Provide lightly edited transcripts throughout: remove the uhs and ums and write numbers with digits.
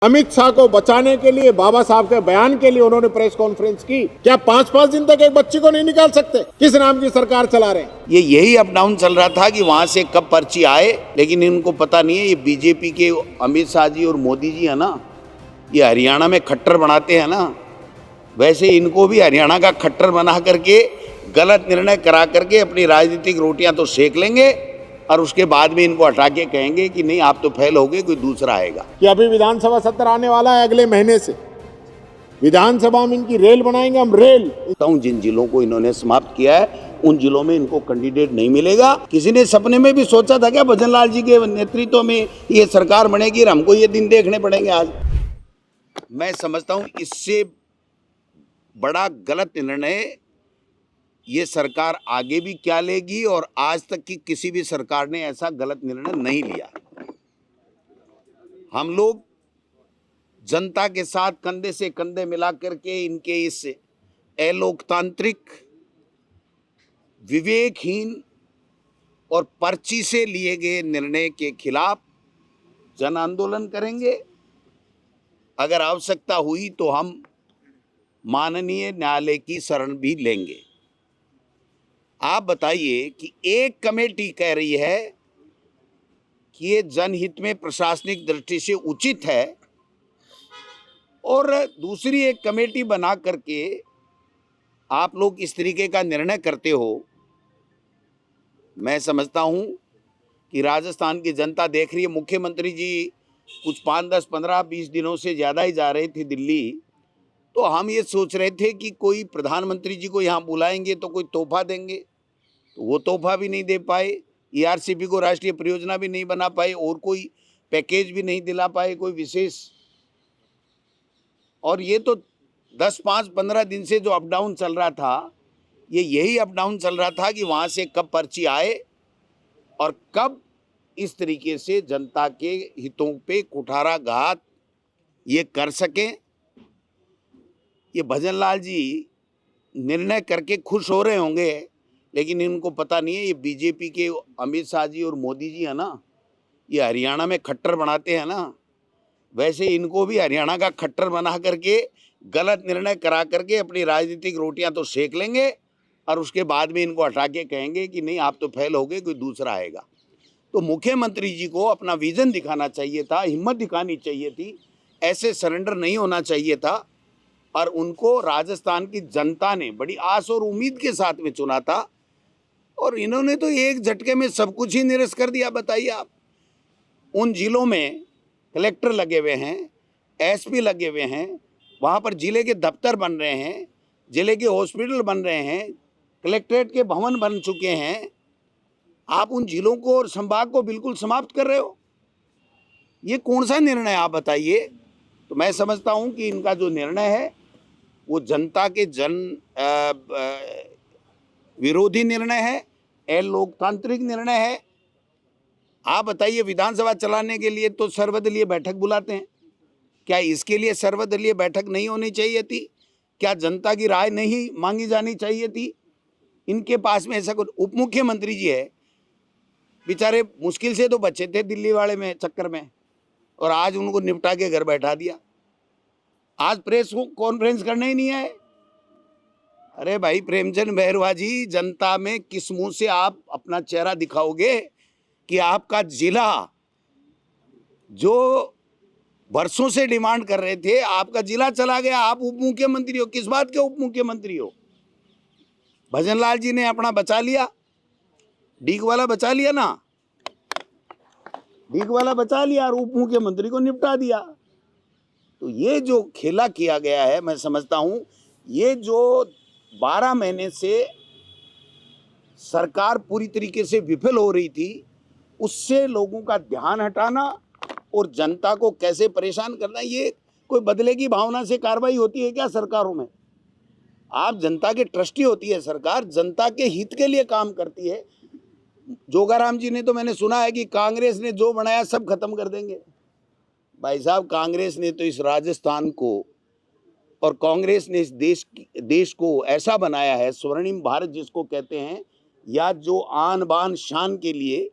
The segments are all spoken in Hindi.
अमित शाह को बचाने के लिए, बाबा साहब के बयान के लिए उन्होंने प्रेस कॉन्फ्रेंस की। क्या 5-5 दिन तक एक बच्ची को नहीं निकाल सकते? किस नाम की सरकार चला रहे हैं? यही अप डाउन चल रहा था कि वहां से कब पर्ची आए, लेकिन इनको पता नहीं है। ये बीजेपी के अमित शाह जी और मोदी जी है ना, ये हरियाणा में खट्टर बनाते हैं ना, वैसे इनको भी हरियाणा का खट्टर बना करके गलत निर्णय करा करके अपनी राजनीतिक रोटियां तो सेक लेंगे और उसके बाद में इनको हटा के कहेंगे कि नहीं आप तो फेल हो गए, कोई दूसरा आएगा। कि अभी विधानसभा सत्र आने वाला है, अगले महीने से विधानसभा में इनकी रेल बनाएंगे हम, रेल। जिन जिलों को इन्होंने समाप्त किया है उन जिलों में इनको कैंडिडेट नहीं मिलेगा। किसी ने सपने में भी सोचा था क्या भजन लाल जी के नेतृत्व में ये सरकार बनेगी और हमको ये दिन देखने पड़ेंगे? आज मैं समझता हूं इससे बड़ा गलत निर्णय ये सरकार आगे भी क्या लेगी, और आज तक की किसी भी सरकार ने ऐसा गलत निर्णय नहीं लिया। हम लोग जनता के साथ कंधे से कंधे मिला करके इनके इस अलोकतांत्रिक, विवेकहीन और पर्ची से लिए गए निर्णय के खिलाफ जन आंदोलन करेंगे। अगर आवश्यकता हुई तो हम माननीय न्यायालय की शरण भी लेंगे। आप बताइए कि एक कमेटी कह रही है कि ये जनहित में प्रशासनिक दृष्टि से उचित है, और दूसरी एक कमेटी बना करके आप लोग इस तरीके का निर्णय करते हो। मैं समझता हूं कि राजस्थान की जनता देख रही है। मुख्यमंत्री जी कुछ 5, 10, 15, 20 दिनों से ज़्यादा ही जा रहे थे दिल्ली, तो हम ये सोच रहे थे कि कोई प्रधानमंत्री जी को यहाँ बुलाएंगे तो कोई तोहफा देंगे, तो वो तोहफा भी नहीं दे पाए। ERCP को राष्ट्रीय परियोजना भी नहीं बना पाए, और कोई पैकेज भी नहीं दिला पाए कोई विशेष। और ये तो 10, 5, 15 दिन से जो अप डाउन चल रहा था, ये यही अप डाउन चल रहा था कि वहाँ से कब पर्ची आए और कब इस तरीके से जनता के हितों पे कुठाराघात ये कर सकें। ये भजन लाल जी निर्णय करके खुश हो रहे होंगे, लेकिन इनको पता नहीं है ये बीजेपी के अमित शाह जी और मोदी जी है ना, ये हरियाणा में खट्टर बनाते हैं ना, वैसे इनको भी हरियाणा का खट्टर बना करके गलत निर्णय करा करके अपनी राजनीतिक रोटियां तो सेक लेंगे और उसके बाद में इनको हटा के कहेंगे कि नहीं आप तो फेल हो गए, कोई दूसरा आएगा। तो मुख्यमंत्री जी को अपना विजन दिखाना चाहिए था, हिम्मत दिखानी चाहिए थी, ऐसे सरेंडर नहीं होना चाहिए था। और उनको राजस्थान की जनता ने बड़ी आस और उम्मीद के साथ में चुना था, और इन्होंने तो एक झटके में सब कुछ ही निरस्त कर दिया। बताइए आप, उन जिलों में कलेक्टर लगे हुए हैं, SP लगे हुए हैं, वहाँ पर जिले के दफ्तर बन रहे हैं, जिले के हॉस्पिटल बन रहे हैं, कलेक्ट्रेट के भवन बन चुके हैं। आप उन जिलों को और संभाग को बिल्कुल समाप्त कर रहे हो। ये कौन सा निर्णय आप बताइए? तो मैं समझता हूँ कि इनका जो निर्णय है वो जनता के विरोधी निर्णय है, अलोकतांत्रिक निर्णय है। आप बताइए, विधानसभा चलाने के लिए तो सर्वदलीय बैठक बुलाते हैं, क्या इसके लिए सर्वदलीय बैठक नहीं होनी चाहिए थी? क्या जनता की राय नहीं मांगी जानी चाहिए थी? इनके पास में ऐसा कुछ, उप मुख्यमंत्री जी है बेचारे, मुश्किल से तो बचे थे दिल्ली वाले में चक्कर में, और आज उनको निपटा के घर बैठा दिया। आज प्रेस कॉन्फ्रेंस करने ही नहीं आए। अरे भाई प्रेमचंद बैरवा जी, जनता में किस मुंह से आप अपना चेहरा दिखाओगे कि आपका जिला जो वर्षों से डिमांड कर रहे थे, आपका जिला चला गया, आप उप मुख्यमंत्री हो। किस बात के उप मुख्यमंत्री हो? भजन लाल जी ने अपना बचा लिया, डीग वाला बचा लिया ना, डीग वाला बचा लिया और उप मुख्यमंत्री को निपटा दिया। तो ये जो खेला किया गया है, मैं समझता हूं ये जो 12 महीने से सरकार पूरी तरीके से विफल हो रही थी, उससे लोगों का ध्यान हटाना और जनता को कैसे परेशान करना, ये कोई बदले की भावना से कार्रवाई होती है क्या सरकारों में? आप जनता के ट्रस्टी होती है सरकार, जनता के हित के लिए काम करती है। जोगाराम जी ने तो मैंने सुना है कि कांग्रेस ने जो बनाया सब खत्म कर देंगे। भाई साहब, कांग्रेस ने तो इस राजस्थान को और कांग्रेस ने इस देश को ऐसा बनाया है, स्वर्णिम भारत जिसको कहते हैं, या जो आन बान शान के लिए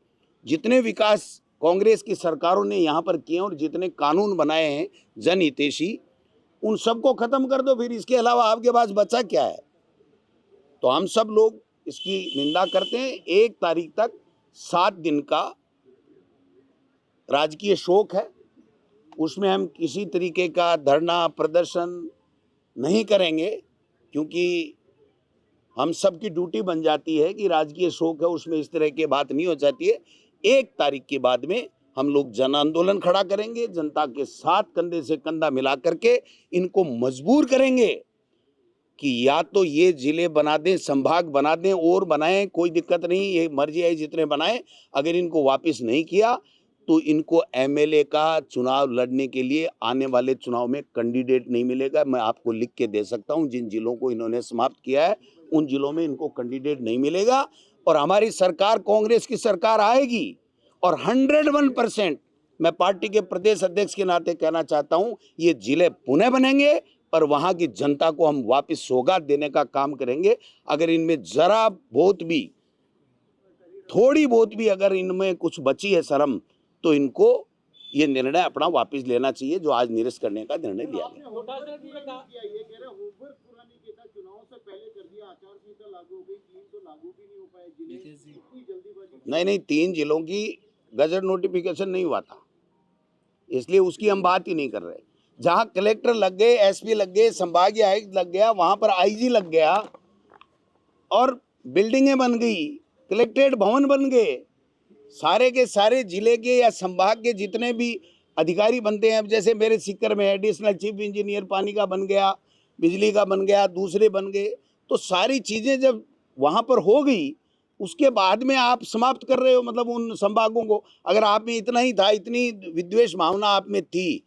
जितने विकास कांग्रेस की सरकारों ने यहाँ पर किए और जितने कानून बनाए हैं जनहितैषी, उन सबको खत्म कर दो। फिर इसके अलावा आपके पास बचा क्या है? तो हम सब लोग इसकी निंदा करते हैं। 1 तारीख तक 7 दिन का राजकीय शोक है, उसमें हम किसी तरीके का धरना प्रदर्शन नहीं करेंगे, क्योंकि हम सब की ड्यूटी बन जाती है कि राजकीय शोक है, उसमें इस तरह की बात नहीं हो जाती है। 1 तारीख के बाद में हम लोग जन आंदोलन खड़ा करेंगे, जनता के साथ कंधे से कंधा मिला करके इनको मजबूर करेंगे कि या तो ये जिले बना दें, संभाग बना दें और बनाएं, कोई दिक्कत नहीं, ये मर्जी है जितने बनाएं। अगर इनको वापस नहीं किया तो इनको एमएलए का चुनाव लड़ने के लिए आने वाले चुनाव में कैंडिडेट नहीं मिलेगा। मैं आपको लिख के दे सकता हूं, जिन जिलों को इन्होंने समाप्त किया है उन जिलों में इनको कैंडिडेट नहीं मिलेगा। और हमारी सरकार कांग्रेस की सरकार आएगी और 101% मैं पार्टी के प्रदेश अध्यक्ष के नाते कहना चाहता हूं, ये जिले पुनः बनेंगे और वहां की जनता को हम वापस सौगात देने का काम करेंगे। अगर इनमें जरा बहुत भी, थोड़ी बहुत भी अगर इनमें कुछ बची है शर्म, तो इनको ये निर्णय अपना वापस लेना चाहिए जो आज निरस्त करने का निर्णय लिया गया। नहीं, 3 जिलों की गजट नोटिफिकेशन नहीं हुआ था, इसलिए उसकी हम बात ही नहीं कर रहे। जहां कलेक्टर लग गए, एसपी लग गए, संभागीय आयुक्त लग गया, वहां पर आईजी लग गया और बिल्डिंगें बन गई, कलेक्ट्रेट भवन बन गए, सारे के सारे जिले के या संभाग के जितने भी अधिकारी बनते हैं। अब जैसे मेरे सीकर में एडिशनल चीफ इंजीनियर पानी का बन गया, बिजली का बन गया, दूसरे बन गए, तो सारी चीजें जब वहां पर हो गई, उसके बाद में आप समाप्त कर रहे हो, मतलब उन संभागों को। अगर आप में इतना ही था, इतनी विद्वेष भावना आप में थी,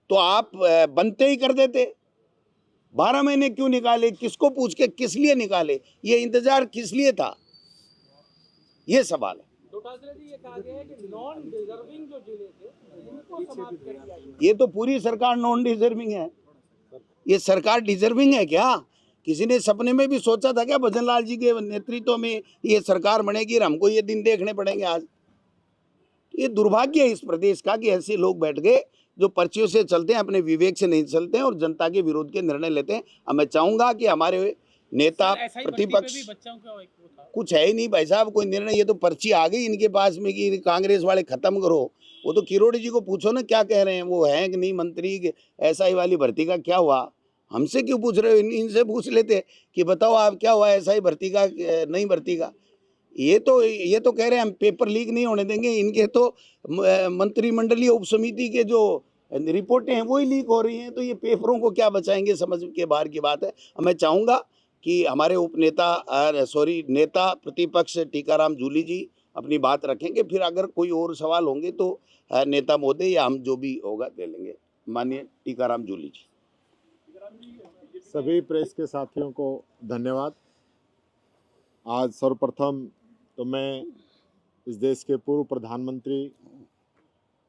तो आप बनते ही कर देते। 12 महीने क्यों निकाले? किसको पूछ के, किस लिए निकाले? ये इंतजार किस लिए था? ये सवाल है। ये कहा गया है कि नॉन डिजर्विंग जो जिले थे उनको समाप्त कर दिया गया। ये तो पूरी सरकार नॉन डिजर्विंग है। ये सरकार डिजर्विंग है क्या? किसी ने सपने में भी सोचा था क्या भजन लाल जी के नेतृत्व में ये सरकार बनेगी और हमको ये दिन देखने पड़ेंगे? आज ये दुर्भाग्य है इस प्रदेश का कि ऐसे लोग बैठ गए जो पर्चियों से चलते हैं, अपने विवेक से नहीं चलते हैं और जनता के विरोध के निर्णय लेते हैं। अब मैं चाहूंगा कि हमारे नेता प्रतिपक्ष, कुछ है ही नहीं भाई साहब कोई निर्णय, ये तो पर्ची आ गई इनके पास में कि कांग्रेस वाले खत्म करो। वो तो किरोड़ी जी को पूछो ना क्या कह रहे हैं, वो है कि नहीं मंत्री, एसआई वाली भर्ती का क्या हुआ? हमसे क्यों पूछ रहे हो? इनसे पूछ लेते कि बताओ आप क्या हुआ एसआई भर्ती का, नहीं भर्ती का। ये तो कह रहे हैं हम पेपर लीक नहीं होने देंगे। इनके तो मंत्रिमंडलीय उपसमिति के जो रिपोर्टें हैं वही लीक हो रही हैं, तो ये पेपरों को क्या बचाएंगे, समझ के बाहर की बात है। मैं चाहूँगा कि हमारे नेता प्रतिपक्ष टीकाराम जूली जी अपनी बात रखेंगे, फिर अगर कोई और सवाल होंगे तो नेता महोदय या हम जो भी होगा दे लेंगे। माननीय टीकाराम जूली जी। सभी प्रेस के साथियों को धन्यवाद। आज सर्वप्रथम तो मैं इस देश के पूर्व प्रधानमंत्री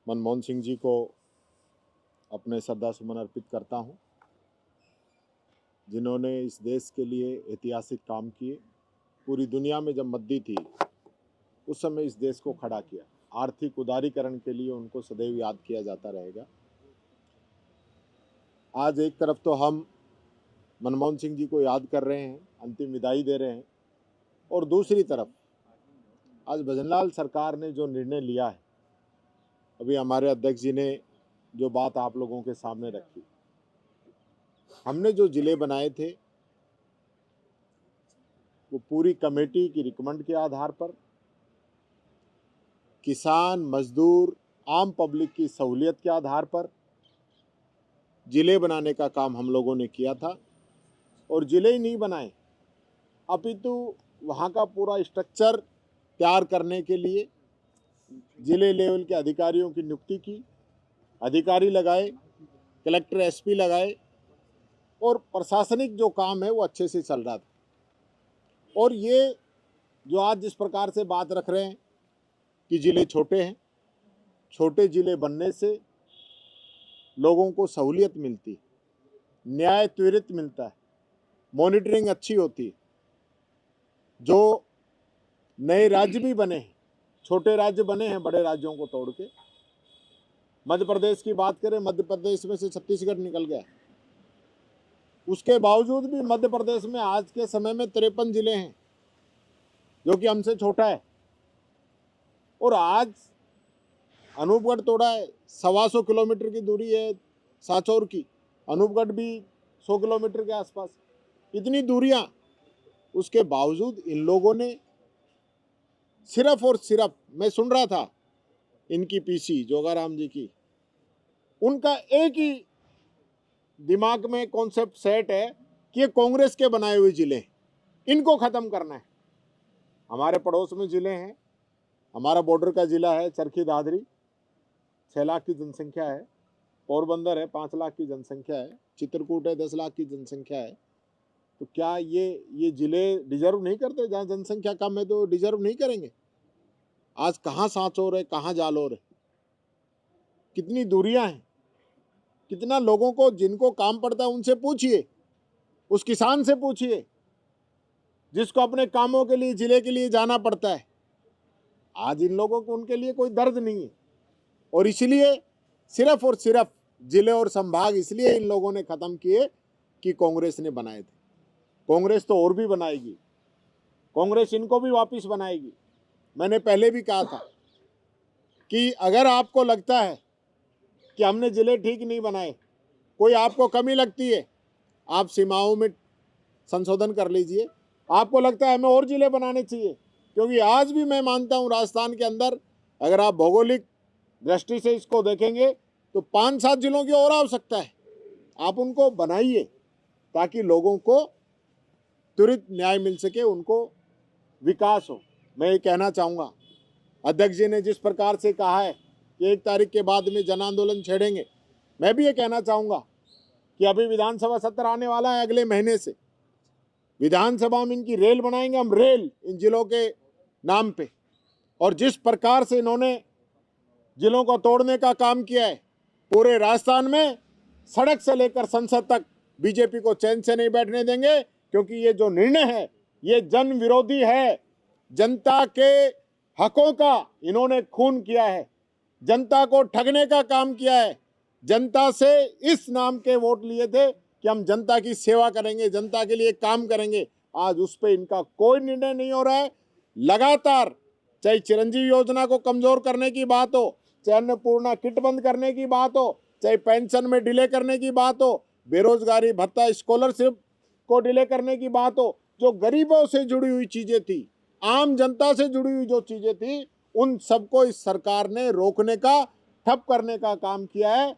मनमोहन सिंह जी को अपने श्रद्धासुमन अर्पित करता हूं, जिन्होंने इस देश के लिए ऐतिहासिक काम किए। पूरी दुनिया में जब मंदी थी उस समय इस देश को खड़ा किया। आर्थिक उदारीकरण के लिए उनको सदैव याद किया जाता रहेगा। आज एक तरफ तो हम मनमोहन सिंह जी को याद कर रहे हैं, अंतिम विदाई दे रहे हैं, और दूसरी तरफ आज भजनलाल सरकार ने जो निर्णय लिया है, अभी हमारे अध्यक्ष जी ने जो बात आप लोगों के सामने रखी, हमने जो जिले बनाए थे वो पूरी कमेटी की रिकमेंड के आधार पर किसान, मजदूर, आम पब्लिक की सहूलियत के आधार पर जिले बनाने का काम हम लोगों ने किया था। और जिले ही नहीं बनाए, अपितु वहाँ का पूरा स्ट्रक्चर तैयार करने के लिए जिले लेवल के अधिकारियों की नियुक्ति की, अधिकारी लगाए, कलेक्टर एसपी लगाए, और प्रशासनिक जो काम है वो अच्छे से चल रहा था। और ये जो आज जिस प्रकार से बात रख रहे हैं कि जिले छोटे हैं, छोटे जिले बनने से लोगों को सहूलियत मिलती है, न्याय त्वरित मिलता है, मॉनिटरिंग अच्छी होती है। जो नए राज्य भी बने हैं छोटे राज्य बने हैं बड़े राज्यों को तोड़ के। मध्य प्रदेश की बात करें, मध्य प्रदेश में से छत्तीसगढ़ निकल गया। उसके बावजूद भी मध्य प्रदेश में आज के समय में 53 जिले हैं, जो कि हमसे छोटा है। और आज अनूपगढ़ तोड़ा है, 125 किलोमीटर की दूरी है सांचौर की, अनूपगढ़ भी 100 किलोमीटर के आसपास। इतनी दूरियां, उसके बावजूद इन लोगों ने सिर्फ और सिर्फ, मैं सुन रहा था इनकी पीसी जोगाराम जी की, उनका एक ही दिमाग में कॉन्सेप्ट सेट है कि ये कांग्रेस के बनाए हुए जिले हैं, इनको खत्म करना है। हमारे पड़ोस में जिले हैं, हमारा बॉर्डर का जिला है चरखी दादरी, 6 लाख की जनसंख्या है। पोरबंदर है, 5 लाख की जनसंख्या है। चित्रकूट है, 10 लाख की जनसंख्या है। तो क्या ये जिले डिजर्व नहीं करते? जहाँ जनसंख्या कम है तो डिजर्व नहीं करेंगे? आज कहाँ सांचौर है, कहाँ जालोर है, कितनी दूरियां हैं, कितना लोगों को जिनको काम पड़ता है उनसे पूछिए, उस किसान से पूछिए जिसको अपने कामों के लिए जिले के लिए जाना पड़ता है। आज इन लोगों को उनके लिए कोई दर्द नहीं है। और इसलिए सिर्फ और सिर्फ जिले और संभाग इसलिए इन लोगों ने खत्म किए कि कांग्रेस ने बनाए थे। कांग्रेस तो और भी बनाएगी, कांग्रेस इनको भी वापस बनाएगी। मैंने पहले भी कहा था कि अगर आपको लगता है कि हमने जिले ठीक नहीं बनाए, कोई आपको कमी लगती है, आप सीमाओं में संशोधन कर लीजिए। आपको लगता है हमें और जिले बनाने चाहिए, क्योंकि आज भी मैं मानता हूं राजस्थान के अंदर अगर आप भौगोलिक दृष्टि से इसको देखेंगे तो 5-7 जिलों की और आवश्यकता है। आप उनको बनाइए ताकि लोगों को त्वरित न्याय मिल सके, उनको विकास हो। मैं ये कहना चाहूँगा, अध्यक्ष जी ने जिस प्रकार से कहा है कि 1 तारीख के बाद में जन आंदोलन छेड़ेंगे, मैं भी ये कहना चाहूँगा कि अभी विधानसभा सत्र आने वाला है, अगले महीने से विधानसभा में इनकी रेल बनाएंगे हम, रेल इन जिलों के नाम पे। और जिस प्रकार से इन्होंने जिलों को तोड़ने का काम किया है, पूरे राजस्थान में सड़क से लेकर संसद तक बीजेपी को चैन से नहीं बैठने देंगे, क्योंकि ये जो निर्णय है ये जन विरोधी है। जनता के हकों का इन्होंने खून किया है, जनता को ठगने का काम किया है। जनता से इस नाम के वोट लिए थे कि हम जनता की सेवा करेंगे, जनता के लिए काम करेंगे। आज उस पर इनका कोई निर्णय नहीं हो रहा है। लगातार चाहे चिरंजीवी योजना को कमजोर करने की बात हो, चाहे अन्नपूर्णा किट बंद करने की बात हो, चाहे पेंशन में डिले करने की बात हो, बेरोजगारी भत्ता स्कॉलरशिप को डिले करने की बात हो, जो गरीबों से जुड़ी हुई चीजें थी, आम जनता से जुड़ी हुई जो चीजें थी, उन सबको इस सरकार ने रोकने का, ठप करने का काम किया है।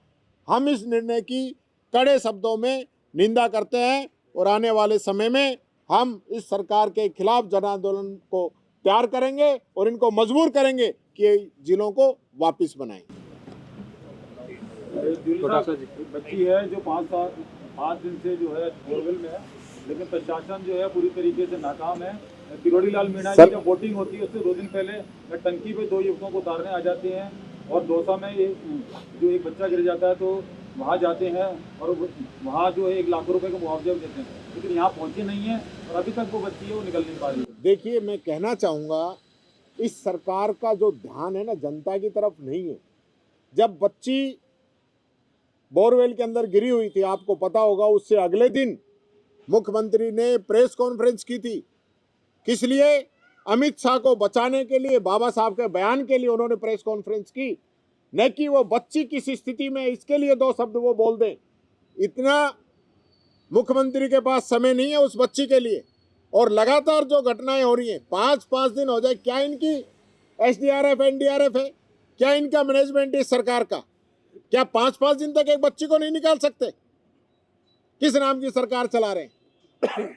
हम इस निर्णय की कड़े शब्दों में निंदा करते हैं और आने वाले समय में हम इस सरकार के खिलाफ जन आंदोलन को तैयार करेंगे और इनको मजबूर करेंगे कि जिलों को वापस बनाएं। बच्ची है जो 5 दिन से जो है बोरवेल में है, लेकिन प्रशासन जो है पूरी तरीके से नाकाम है। किरोड़ी लाल मीणा की जब वोटिंग होती है उससे 2 दिन पहले टंकी पे 2 युवकों को उतारने आ जाते हैं और दौसा में जो एक बच्चा गिर जाता है तो वहाँ जाते हैं और वहाँ जो है 1 लाख रुपए का मुआवजा देते हैं, लेकिन यहाँ पहुँचे नहीं है और अभी तक वो बच्ची है वो निकल नहीं पा रही है। देखिए, मैं कहना चाहूँगा इस सरकार का जो ध्यान है ना जनता की तरफ नहीं है। जब बच्ची बोरवेल के अंदर गिरी हुई थी, आपको पता होगा, उससे अगले दिन मुख्यमंत्री ने प्रेस कॉन्फ्रेंस की थी। किस लिए? अमित शाह को बचाने के लिए, बाबा साहब के बयान के लिए उन्होंने प्रेस कॉन्फ्रेंस की, न कि वो बच्ची किस स्थिति में इसके लिए 2 शब्द वो बोल दें। इतना मुख्यमंत्री के पास समय नहीं है उस बच्ची के लिए। और लगातार जो घटनाएं हो रही हैं, 5-5 दिन हो जाए, क्या इनकी SDRF NDRF है? क्या इनका मैनेजमेंट इस सरकार का? क्या 5-5 दिन तक एक बच्ची को नहीं निकाल सकते? किस नाम की सरकार चला रहे हैं?